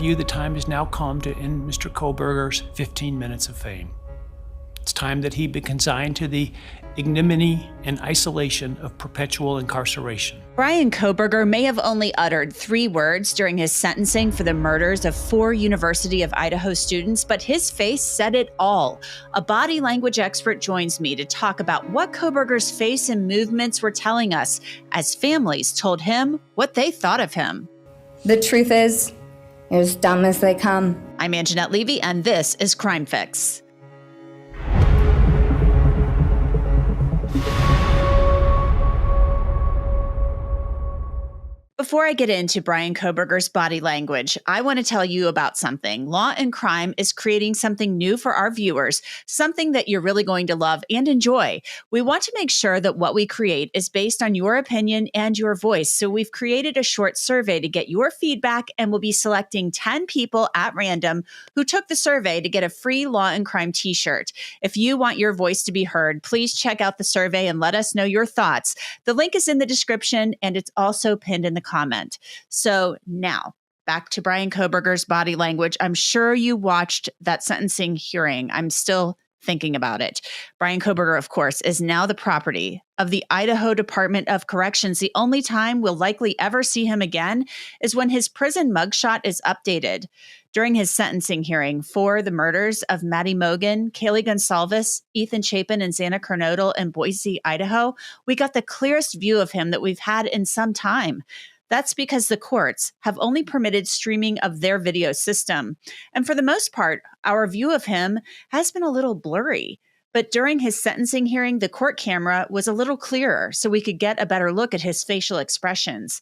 you the time has now come to end Mr. Kohberger's 15 minutes of fame. It's time that he be consigned to the ignominy and isolation of perpetual incarceration. Bryan Kohberger may have only uttered 3 words during his sentencing for the murders of 4 University of Idaho students, but his face said it all. A body language expert joins me to talk about what Kohberger's face and movements were telling us as families told him what they thought of him. The truth is, you're as dumb as they come. I'm Angenette Levy, and this is Crime Fix. Before I get into Bryan Kohberger's body language, I want to tell you about something. Law&Crime is creating something new for our viewers, something that you're really going to love and enjoy. We want to make sure that what we create is based on your opinion and your voice. So we've created a short survey to get your feedback, and we'll be selecting 10 people at random who took the survey to get a free Law&Crime t-shirt. If you want your voice to be heard, please check out the survey and let us know your thoughts. The link is in the description, and it's also pinned in the comment. So now back to Bryan Kohberger's body language. I'm sure you watched that sentencing hearing. I'm still thinking about it. Bryan Kohberger, of course, is now the property of the Idaho Department of Corrections. The only time we'll likely ever see him again is when his prison mugshot is updated. During his sentencing hearing for the murders of Maddie Mogen, Kaylee Gonsalves, Ethan Chapin, and Xana Kernodle in Boise, Idaho, we got the clearest view of him that we've had in some time. That's because the courts have only permitted streaming of their video system. And for the most part, our view of him has been a little blurry. But during his sentencing hearing, the court camera was a little clearer, so we could get a better look at his facial expressions.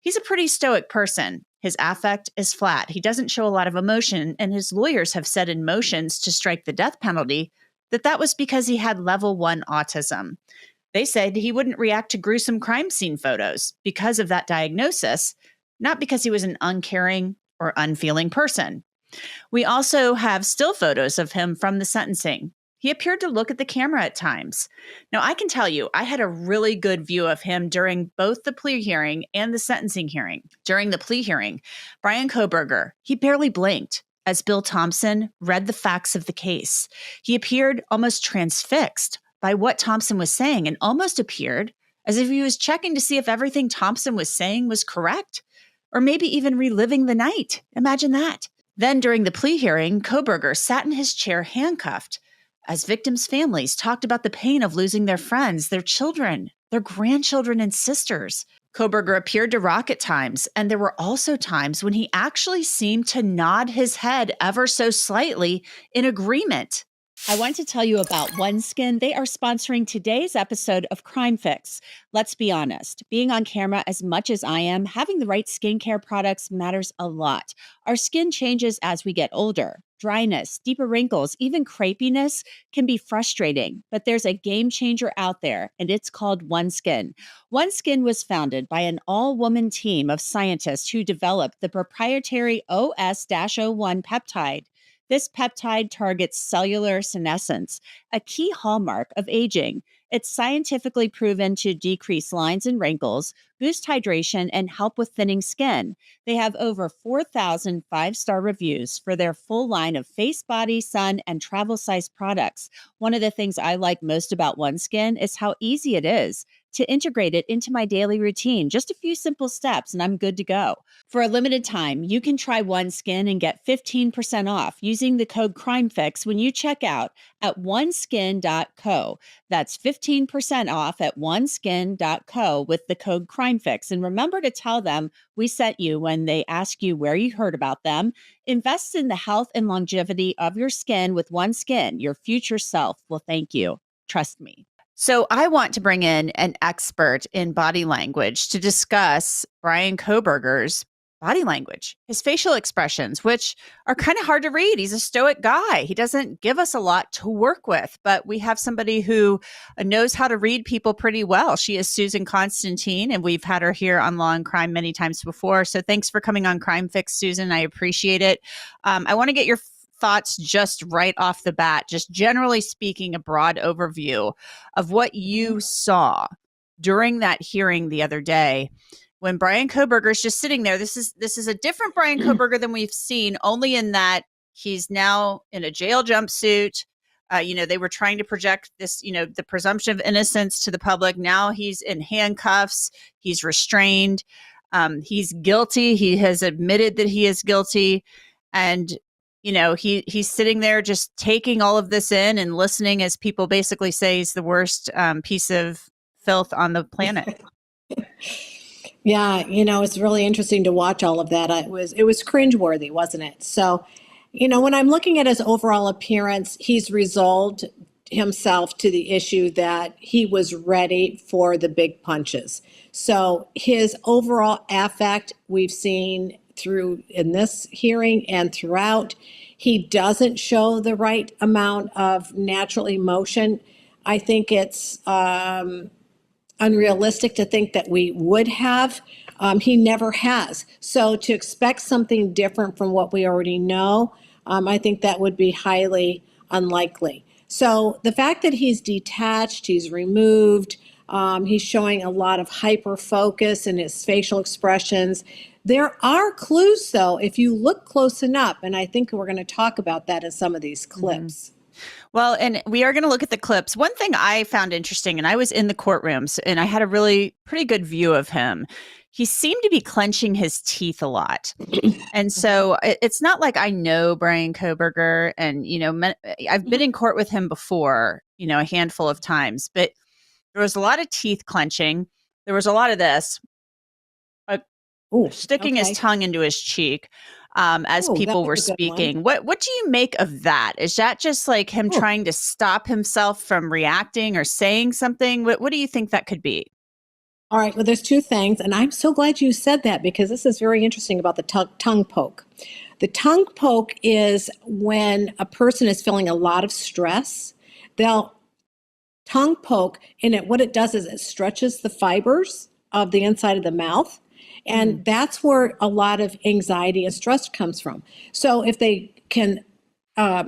He's a pretty stoic person. His affect is flat. He doesn't show a lot of emotion, and his lawyers have said in motions to strike the death penalty that was because he had level 1 autism. They said he wouldn't react to gruesome crime scene photos because of that diagnosis, not because he was an uncaring or unfeeling person. We also have still photos of him from the sentencing. He appeared to look at the camera at times. Now, I can tell you, I had a really good view of him during both the plea hearing and the sentencing hearing. During the plea hearing, Bryan Kohberger, he barely blinked as Bill Thompson read the facts of the case. He appeared almost transfixed by what Thompson was saying and almost appeared as if he was checking to see if everything Thompson was saying was correct, or maybe even reliving the night. Imagine that. Then during the plea hearing, Kohberger sat in his chair handcuffed as victims' families talked about the pain of losing their friends, their children, their grandchildren, and sisters. Kohberger appeared to rock at times, and there were also times when he actually seemed to nod his head ever so slightly in agreement. I want to tell you about OneSkin. They are sponsoring today's episode of Crime Fix. Let's be honest, being on camera as much as I am, having the right skincare products matters a lot. Our skin changes as we get older. Dryness, deeper wrinkles, even crepiness can be frustrating, but there's a game changer out there, and it's called OneSkin. OneSkin was founded by an all-woman team of scientists who developed the proprietary OS-01 peptide. This peptide targets cellular senescence, a key hallmark of aging. It's scientifically proven to decrease lines and wrinkles, boost hydration, and help with thinning skin. They have over 4,000 five-star reviews for their full line of face, body, sun, and travel-size products. One of the things I like most about OneSkin is how easy it is to integrate it into my daily routine. Just a few simple steps and I'm good to go. For a limited time, you can try OneSkin and get 15% off using the code CRIMEFIX when you check out at oneskin.co. That's 15% off at oneskin.co with the code CRIMEFIX. And remember to tell them we sent you when they ask you where you heard about them. Invest in the health and longevity of your skin with OneSkin. Your future self will thank you. Trust me. So I want to bring in an expert in body language to discuss Bryan Kohberger's body language, his facial expressions, which are kind of hard to read. He's a stoic guy. He doesn't give us a lot to work with, but we have somebody who knows how to read people pretty well. She is Susan Constantine, and we've had her here on Law&Crime many times before. So thanks for coming on Crime Fix, Susan. I appreciate it. I want to get your thoughts just right off the bat, just generally speaking, a broad overview of what you saw during that hearing the other day. when Bryan Kohberger's just sitting there. This is a different Bryan Kohberger than we've seen, only in that he's now in a jail jumpsuit. They were trying to project this, the presumption of innocence to the public. Now he's in handcuffs. He's restrained. He's guilty. He has admitted that he is guilty. And, he's sitting there just taking all of this in and listening as people basically say he's the worst piece of filth on the planet. Yeah, it's really interesting to watch all of that. It was cringeworthy, wasn't it? So, when I'm looking at his overall appearance, he's resolved himself to the issue that he was ready for the big punches. So his overall affect we've seen through in this hearing and throughout, he doesn't show the right amount of natural emotion. I think it's unrealistic to think that we would have. He never has. So to expect something different from what we already know, I think that would be highly unlikely. So the fact that he's detached, he's removed, he's showing a lot of hyper focus in his facial expressions. There are clues, though, if you look close enough, and I think we're going to talk about that in some of these clips. Well, and we are going to look at the clips. One thing I found interesting, and I was in the courtrooms, and I had a really pretty good view of him. He seemed to be clenching his teeth a lot. And so it's not like I know Bryan Kohberger, and, I've been in court with him before, a handful of times, but there was a lot of teeth clenching. There was a lot of this, sticking his tongue into his cheek. As people were speaking. What do you make of that? Is that just like him trying to stop himself from reacting or saying something? What do you think that could be? All right, well, there's two things, and I'm so glad you said that because this is very interesting about the tongue poke. The tongue poke is when a person is feeling a lot of stress, they'll tongue poke, and what it does is it stretches the fibers of the inside of the mouth. And that's where a lot of anxiety and stress comes from. So if they can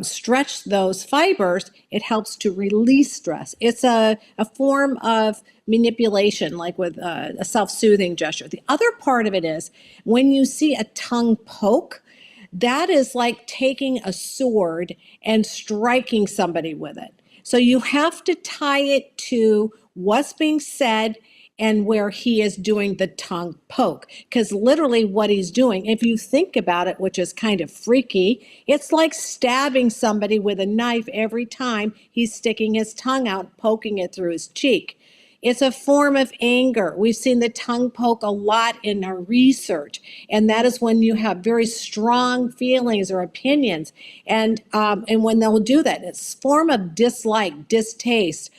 stretch those fibers, it helps to release stress. It's a form of manipulation, like with a self-soothing gesture. The other part of it is when you see a tongue poke, that is like taking a sword and striking somebody with it. So you have to tie it to what's being said and where he is doing the tongue poke. Because literally what he's doing, if you think about it, which is kind of freaky, it's like stabbing somebody with a knife every time he's sticking his tongue out, poking it through his cheek. It's a form of anger. We've seen the tongue poke a lot in our research, and that is when you have very strong feelings or opinions. And when they'll do that, it's a form of dislike, distaste,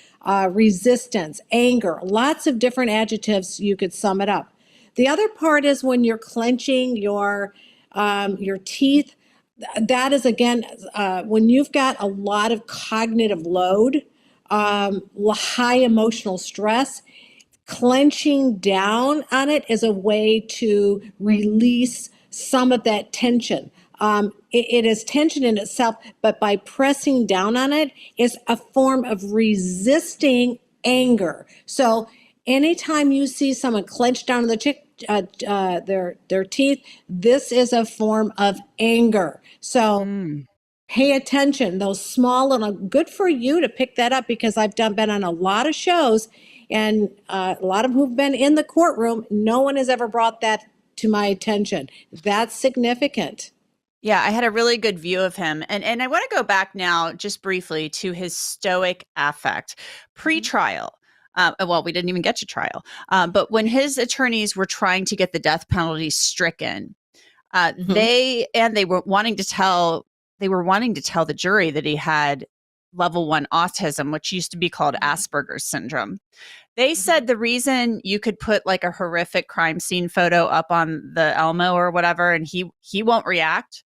resistance, anger, lots of different adjectives you could sum it up. The other part is when you're clenching your teeth. That is, again, when you've got a lot of cognitive load, high emotional stress, clenching down on it is a way to release some of that tension. It is tension in itself, but by pressing down on it is a form of resisting anger. So anytime you see someone clench down their teeth, this is a form of anger. So pay attention. Those small and good for you to pick that up because I've been on a lot of shows, and a lot of who've been in the courtroom. No one has ever brought that to my attention. That's significant. Yeah, I had a really good view of him. And I want to go back now just briefly to his stoic affect. Pre-trial, well, we didn't even get to trial, but when his attorneys were trying to get the death penalty stricken, they were wanting to tell the jury that he had level 1 autism, which used to be called Asperger's syndrome. They said the reason you could put like a horrific crime scene photo up on the Elmo or whatever, and he won't react,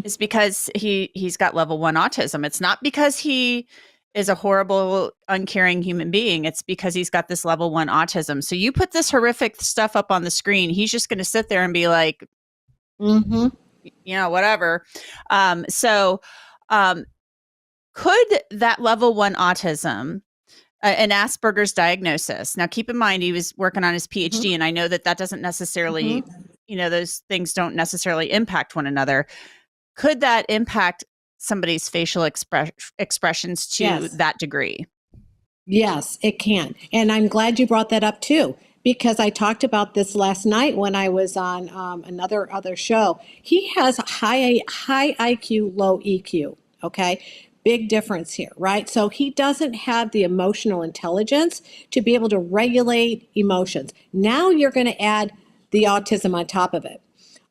is because he's got level 1 autism. It's not because he is a horrible, uncaring human being. It's because he's got this level 1 autism. So you put this horrific stuff up on the screen, he's just going to sit there and be like, whatever. Could that level 1 autism an Asperger's diagnosis. Now, keep in mind, he was working on his PhD, and I know that doesn't necessarily, those things don't necessarily impact one another. Could that impact somebody's facial expressions to that degree? Yes, it can. And I'm glad you brought that up too, because I talked about this last night when I was on another show. He has high IQ, low EQ. Okay. Big difference here, right? So he doesn't have the emotional intelligence to be able to regulate emotions. Now you're going to add the autism on top of it.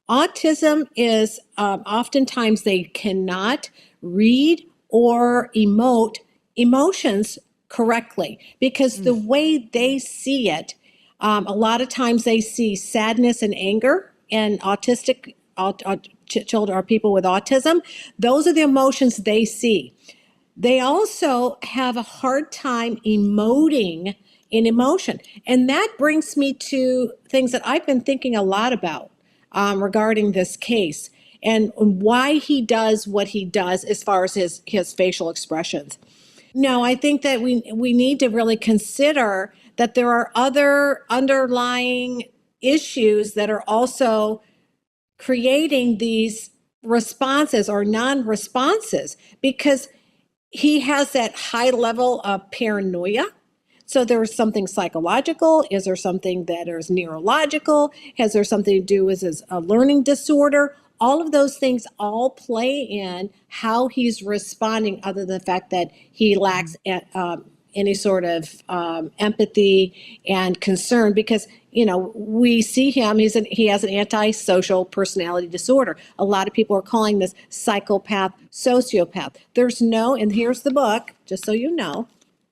Autism is oftentimes they cannot read or emote emotions correctly because the way they see it, a lot of times they see sadness and anger, and autistic children or people with autism, those are the emotions they see. They also have a hard time emoting in emotion. And that brings me to things that I've been thinking a lot about regarding this case and why he does what he does as far as his facial expressions. No, I think that we need to really consider that there are other underlying issues that are also creating these responses or non-responses, because he has that high level of paranoia. So there's something psychological. Is there something that is neurological? Has there something to do with his learning disorder? All of those things all play in how he's responding, other than the fact that he lacks any sort of empathy and concern, because we see him, he has an antisocial personality disorder. A lot of people are calling this psychopath, sociopath. There's no, and here's the book, just so you know,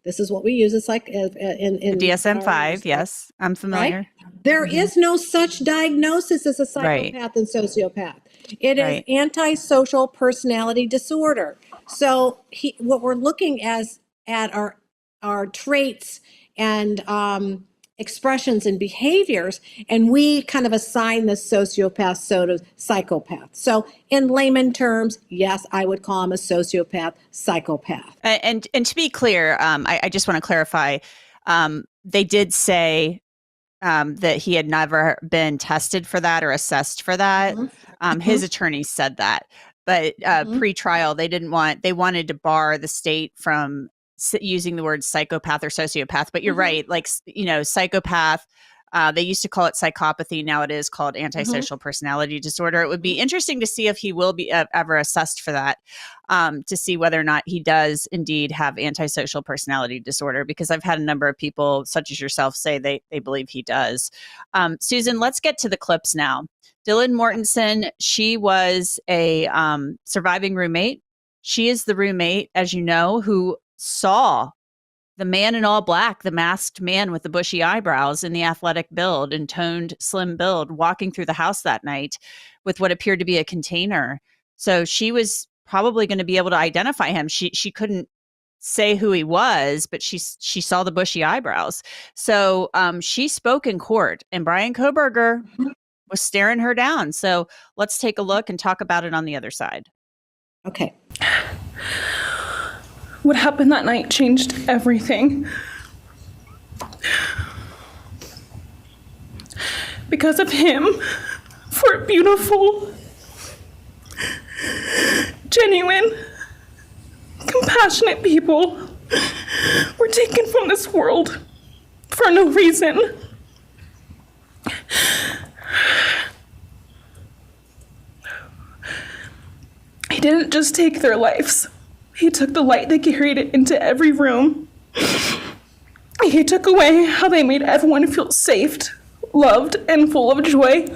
this is what we use. It's like in DSM-5. Yes, I'm familiar. Right? There is no such diagnosis as a psychopath and sociopath. It is antisocial personality disorder. So what we're looking at our traits and expressions and behaviors, and we kind of assign the sociopath to psychopath. So in layman terms, yes, I would call him a sociopath, psychopath. And to be clear, I just want to clarify, they did say that he had never been tested for that or assessed for that. His attorney said that, but pre-trial, they wanted to bar the state from using the word psychopath or sociopath. But you're right, like, psychopath, they used to call it psychopathy. Now it is called antisocial personality disorder. It would be interesting to see if he will be ever assessed for that, to see whether or not he does indeed have antisocial personality disorder, because I've had a number of people such as yourself say they believe he does. Susan, let's get to the clips now. Dylan Mortensen, she was a surviving roommate. She is the roommate, as you know, who saw the man in all black, the masked man with the bushy eyebrows and the athletic build and toned, slim build, walking through the house that night with what appeared to be a container. So she was probably going to be able to identify him. She couldn't say who he was, but she saw the bushy eyebrows. So she spoke in court, and Bryan Kohberger was staring her down. So let's take a look and talk about it on the other side. Okay. What happened that night changed everything. Because of him, 4 beautiful, genuine, compassionate people were taken from this world for no reason. He didn't just take their lives. He took the light they carried it into every room. He took away how they made everyone feel safe, loved, and full of joy.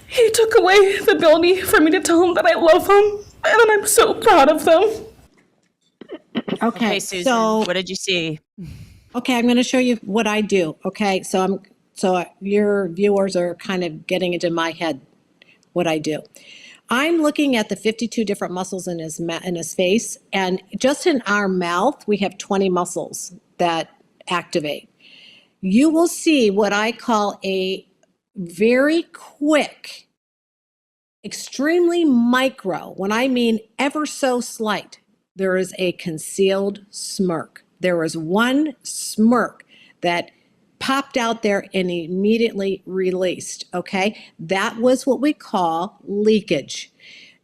He took away the ability for me to tell them that I love them and that I'm so proud of them. Okay, Susan, so what did you see? Okay, I'm going to show you what I do. Okay, so your viewers are kind of getting into my head what I do. I'm looking at the 52 different muscles in his face, and just in our mouth, we have 20 muscles that activate. You will see what I call a very quick, extremely micro, when I mean ever so slight, there is a concealed smirk. There was one smirk that popped out there and immediately released, okay? That was what we call leakage.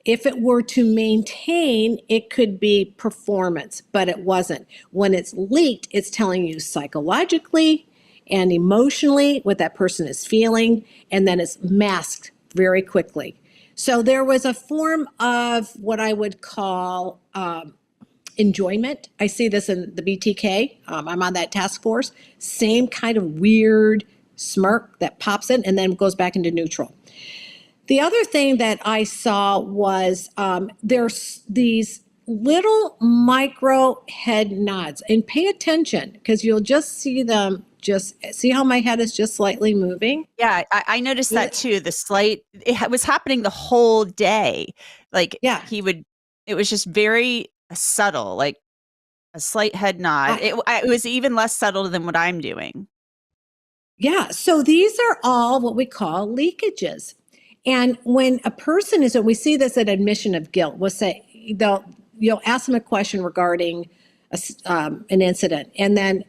If it were to maintain, it could be performance, but it wasn't. When it's leaked, it's telling you psychologically and emotionally what that person is feeling, and then it's masked very quickly. So there was a form of what I would call enjoyment. I see this in the BTK. I'm on that task force. Same kind of weird smirk that pops in and then goes back into neutral. The other thing that I saw was there's these little micro head nods, and pay attention because you'll just see them. Just see how my head is just slightly moving. Yeah, I noticed that too. It was happening the whole day. Like Yeah. it was just very subtle, like a slight head nod. It was even less subtle than what I'm doing. Yeah, so these are all what we call leakages. And when a person is, and we see this at admission of guilt, we'll say, you'll ask them a question regarding an incident, and then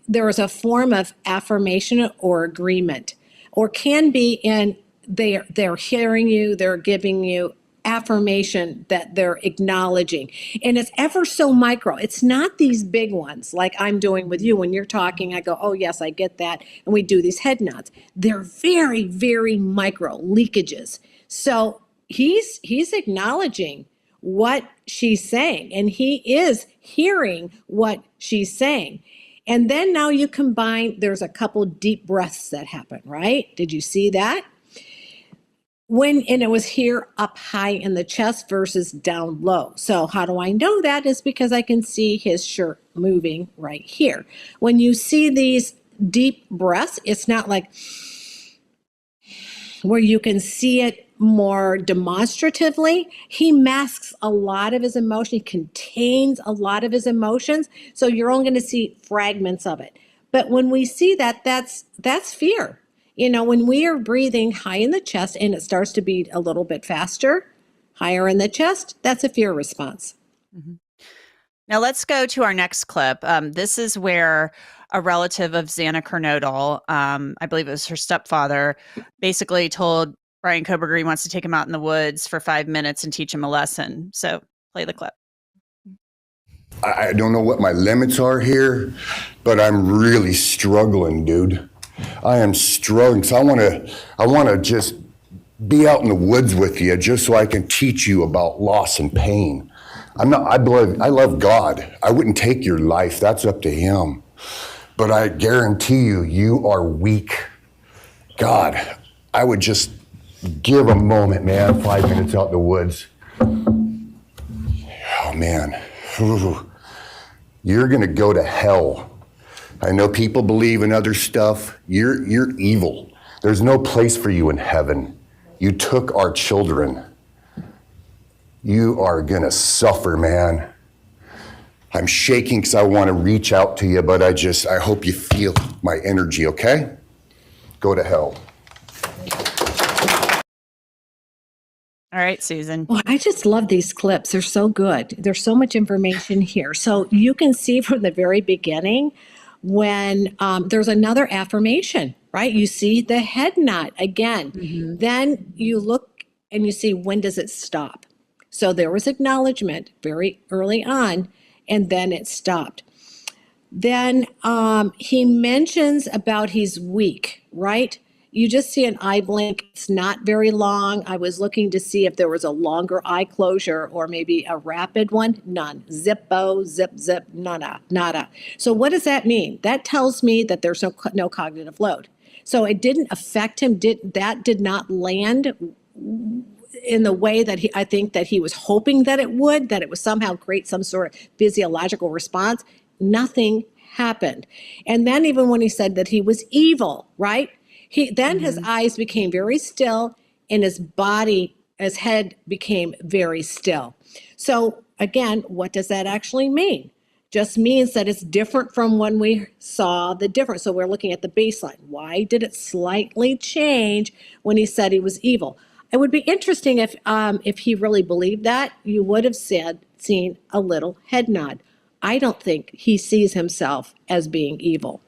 there is a form of affirmation or agreement, or can be in they're hearing you, they're giving you affirmation that they're acknowledging. And it's ever so micro. It's not these big ones like I'm doing with you. When you're talking, I go, oh, yes, I get that. And we do these head nods. They're very, very micro leakages. So he's acknowledging what she's saying, and he is hearing what she's saying. And then now you combine, there's a couple deep breaths that happen, right? Did you see that? And it was here up high in the chest versus down low. So how do I know that? Is because I can see his shirt moving right here. When you see these deep breaths, it's not like where you can see it more demonstratively. He masks a lot of his emotion. He contains a lot of his emotions. So you're only going to see fragments of it. But when we see that, that's fear. You know, when we are breathing high in the chest and it starts to beat a little bit faster, higher in the chest, that's a fear response. Mm-hmm. Now let's go to our next clip. This is where a relative of Xana Kernodle, I believe it was her stepfather, basically told Bryan Kohberger he wants to take him out in the woods for 5 minutes and teach him a lesson. So play the clip. I don't know what my limits are here, but I'm really struggling, dude. I am struggling. So I want to just be out in the woods with you just so I can teach you about loss and pain. I love God. I wouldn't take your life. That's up to him. But I guarantee you, you are weak. God, I would just give a moment, man, 5 minutes out in the woods. Oh, man. Ooh. You're going to go to hell. I know people believe in other stuff. You're evil. There's no place for you in heaven. You took our children. You are going to suffer, man. I'm shaking because I want to reach out to you, but I hope you feel my energy, okay? Go to hell. All right, Susan. Well, I just love these clips. They're so good. There's so much information here. So you can see from the very beginning when there's another affirmation, right? You see the head nod again. Mm-hmm. Then you look and you see, when does it stop? So there was acknowledgement very early on, and then it stopped. Then he mentions about he's weak, right? You just see an eye blink. It's not very long. I was looking to see if there was a longer eye closure or maybe a rapid one. None. Zippo, zip, zip, nada. So what does that mean? That tells me that there's no cognitive load. So it didn't affect him. That did not land in the way that I think that he was hoping that it would somehow create some sort of physiological response. Nothing happened. And then even when he said that he was evil, right? His eyes became very still and his head became very still. So again, what does that actually mean? Just means that it's different from when we saw the difference. So we're looking at the baseline. Why did it slightly change when he said he was evil? It would be interesting if he really believed that, you would have seen a little head nod. I don't think he sees himself as being evil.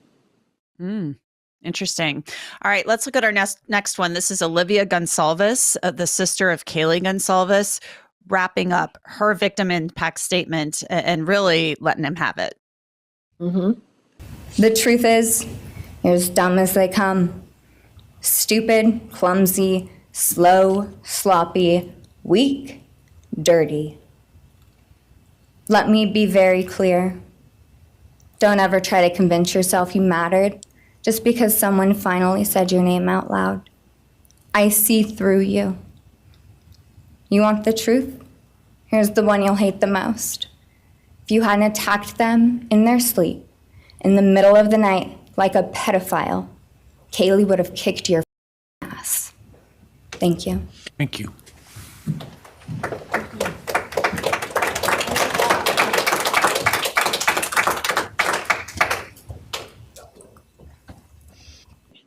Interesting. All right, let's look at our next one. This is Olivia Gonsalves, the sister of Kaylee Gonsalves, wrapping up her victim impact statement and really letting him have it. The truth is, you're as dumb as they come. Stupid, clumsy, slow, sloppy, weak, dirty. Let me be very clear. Don't ever try to convince yourself you mattered just because someone finally said your name out loud. I see through you. You want the truth? Here's the one you'll hate the most. If you hadn't attacked them in their sleep, in the middle of the night, like a pedophile, Kaylee would have kicked your ass. Thank you. Thank you.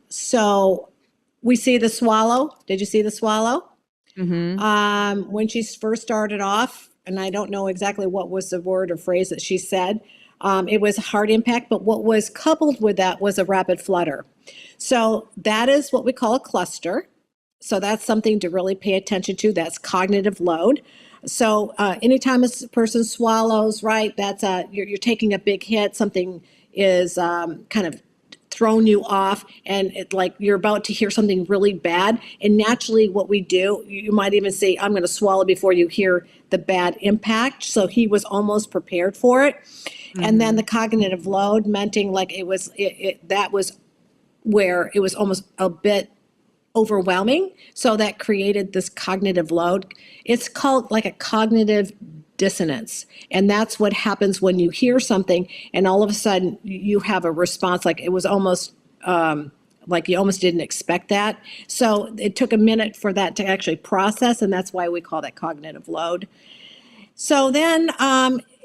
So we see the swallow. Did you see the swallow? When she first started off, and I don't know exactly what was the word or phrase that she said, it was heart impact, but what was coupled with that was a rapid flutter. So that is what we call a cluster. So that's something to really pay attention to. That's cognitive load. So anytime a person swallows, right, that's you're taking a big hit. Something is kind of thrown you off, and it's like you're about to hear something really bad. And naturally, what we do, you might even say, "I'm going to swallow before you hear the bad impact." So he was almost prepared for it. And then the cognitive load, meaning like that was where it was almost a bit overwhelming. So that created this cognitive load. It's called like a cognitive dissonance. And that's what happens when you hear something and all of a sudden you have a response, like it was almost like you almost didn't expect that. So it took a minute for that to actually process, and that's why we call that cognitive load. So then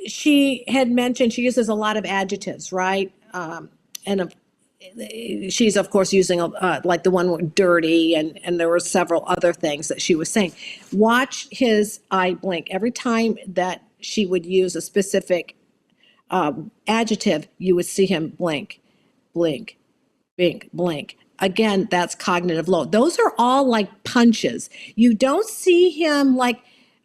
she had mentioned she uses a lot of adjectives, right? She's of course using like the one with dirty, and there were several other things that she was saying. Watch his eye blink every time that she would use a specific adjective. You would see him blink, blink, blink, blink. Again, that's cognitive load. Those are all like punches. You don't see him like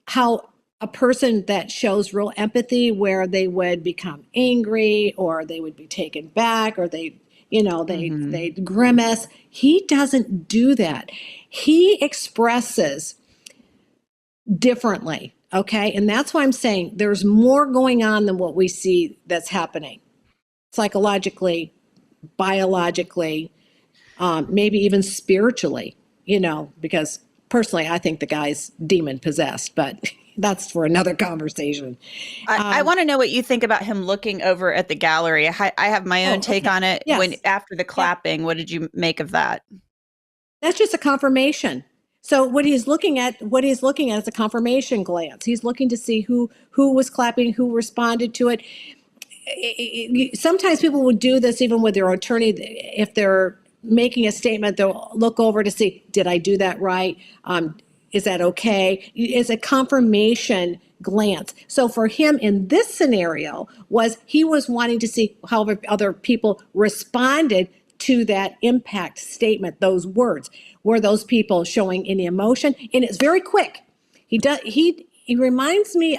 how a person that shows real empathy, where they would become angry or they would be taken back or they grimace. He doesn't do that. He expresses differently, okay? And that's why I'm saying there's more going on than what we see that's happening psychologically, biologically, maybe even spiritually, because personally, I think the guy's demon possessed, but that's for another conversation. I want to know what you think about him looking over at the gallery. I have my own take on it. Yes. After the clapping, what did you make of that? That's just a confirmation. So what he's looking at is a confirmation glance. He's looking to see who was clapping, who responded to it. Sometimes people would do this even with their attorney. If they're making a statement, they'll look over to see, did I do that right? Is that okay? It's a confirmation glance. So for him in this scenario he was wanting to see how other people responded to that impact statement, those words. Were those people showing any emotion? And it's very quick. He reminds me,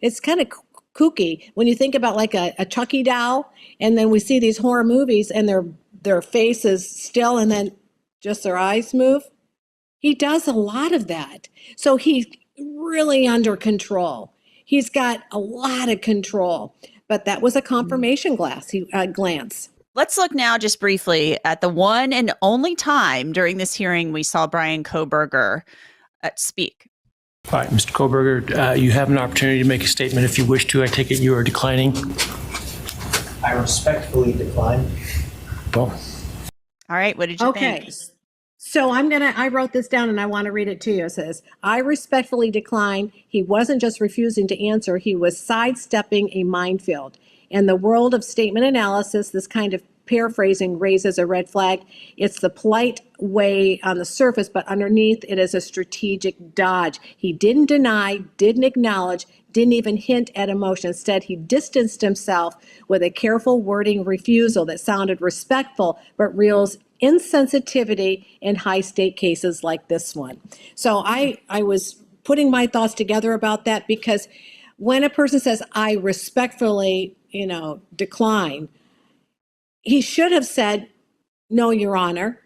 it's kind of kooky when you think about like a Chucky doll, and then we see these horror movies and their face is still and then just their eyes move. He does a lot of that. So he's really under control. He's got a lot of control, but that was a confirmation glance. Let's look now just briefly at the one and only time during this hearing we saw Bryan Kohberger speak. All right, Mr. Kohberger, you have an opportunity to make a statement if you wish to. I take it you are declining. I respectfully decline. Well, all right, what did you think? Okay. So I wrote this down and I want to read it to you. It says, I respectfully decline. He wasn't just refusing to answer, he was sidestepping a minefield. In the world of statement analysis, this kind of paraphrasing, raises a red flag. It's the polite way on the surface, but underneath it is a strategic dodge. He didn't deny, didn't acknowledge, didn't even hint at emotion. Instead, he distanced himself with a careful wording refusal that sounded respectful, but reveals insensitivity in high-stake cases like this one. So I was putting my thoughts together about that, because when a person says, I respectfully, decline, he should have said, no, Your Honor,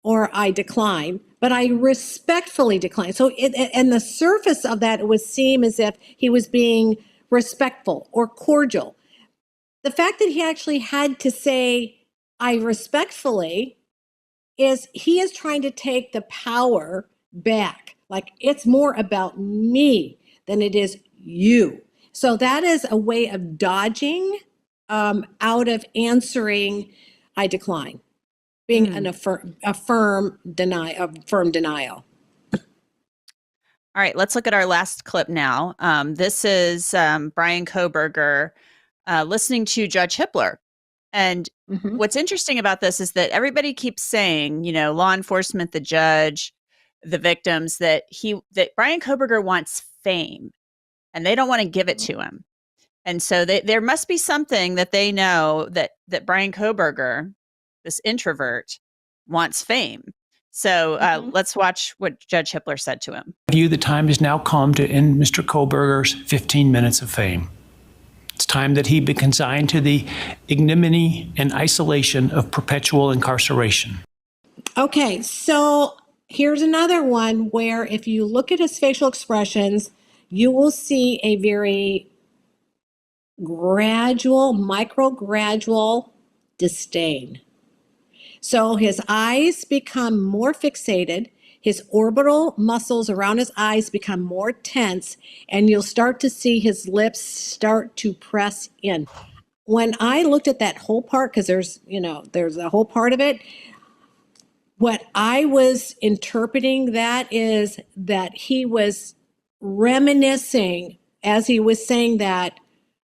or I decline, but I respectfully decline. So and the surface of that, it would seem as if he was being respectful or cordial. The fact that he actually had to say, I respectfully, is he is trying to take the power back. Like, it's more about me than it is you. So that is a way of dodging out of answering, I decline, being a firm denial. All right, let's look at our last clip now. This is Bryan Kohberger listening to Judge Hippler. And what's interesting about this is that everybody keeps saying, law enforcement, the judge, the victims, that Bryan Kohberger wants fame and they don't want to give it to him. And so there must be something that they know that Bryan Kohberger, this introvert, wants fame. So let's watch what Judge Hippler said to him. The time has now come to end Mr. Kohberger's 15 minutes of fame. It's time that he be consigned to the ignominy and isolation of perpetual incarceration. Okay, so here's another one where if you look at his facial expressions, you will see a very micro-gradual disdain. So his eyes become more fixated, his orbital muscles around his eyes become more tense, and you'll start to see his lips start to press in. When I looked at that whole part, because there's a whole part of it, what I was interpreting that is that he was reminiscing, as he was saying that,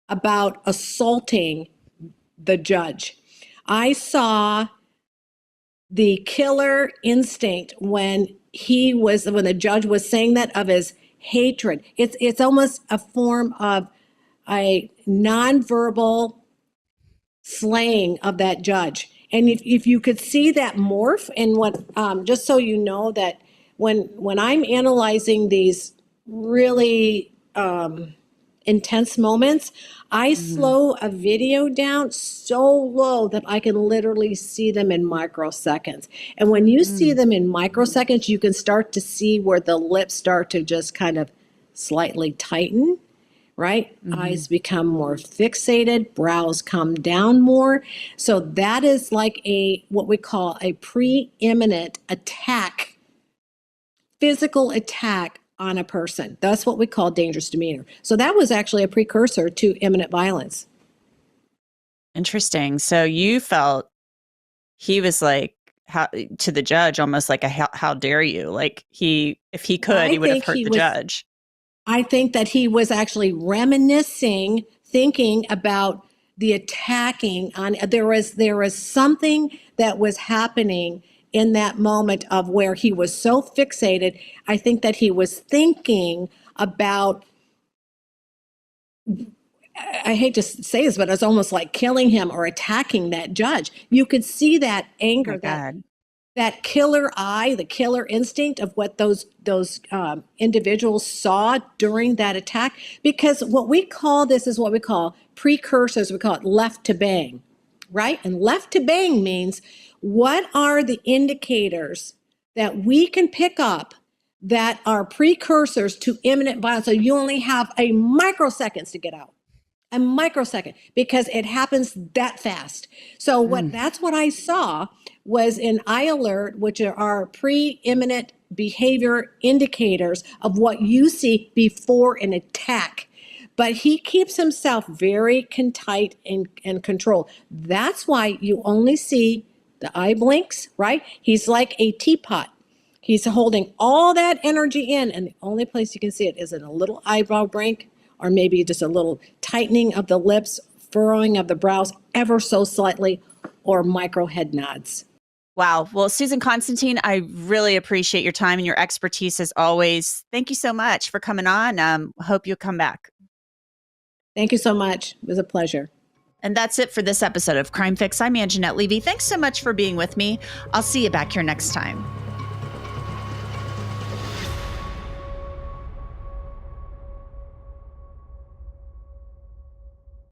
about assaulting the judge. I saw the killer instinct when the judge was saying that, of his hatred. It's almost a form of a nonverbal slaying of that judge. And if you could see that morph, and what just so you know that when I'm analyzing these really intense moments, I slow a video down so low that I can literally see them in microseconds. And when you see them in microseconds, you can start to see where the lips start to just kind of slightly tighten, right? Eyes become more fixated, brows come down more. So that is like what we call a preeminent attack, physical attack on a person. That's what we call dangerous demeanor. So that was actually a precursor to imminent violence. Interesting. So you felt he was like, to the judge, almost like how dare you? Like if he could, he would have hurt the judge. I think that he was actually reminiscing, thinking about the attacking on. There was something that was happening in that moment of where he was so fixated. I think that he was thinking about, I hate to say this, but it's almost like killing him or attacking that judge. You could see that anger, that killer eye, the killer instinct of what those individuals saw during that attack. Because what we call this is what we call precursors. We call it left to bang, right? And left to bang means, what are the indicators that we can pick up that are precursors to imminent violence? So you only have a microseconds to get out. A microsecond, because it happens that fast. So that's what I saw was an eye alert, which are our preeminent behavior indicators of what you see before an attack. But he keeps himself very contrite and controlled. That's why you only see the eye blinks, right? He's like a teapot. He's holding all that energy in, and the only place you can see it is in a little eyebrow blink, or maybe just a little tightening of the lips, furrowing of the brows ever so slightly, or micro head nods. Wow. Well, Susan Constantine, I really appreciate your time and your expertise as always. Thank you so much for coming on. Hope you'll come back. Thank you so much. It was a pleasure. And that's it for this episode of Crime Fix. I'm Angenette Levy. Thanks so much for being with me. I'll see you back here next time.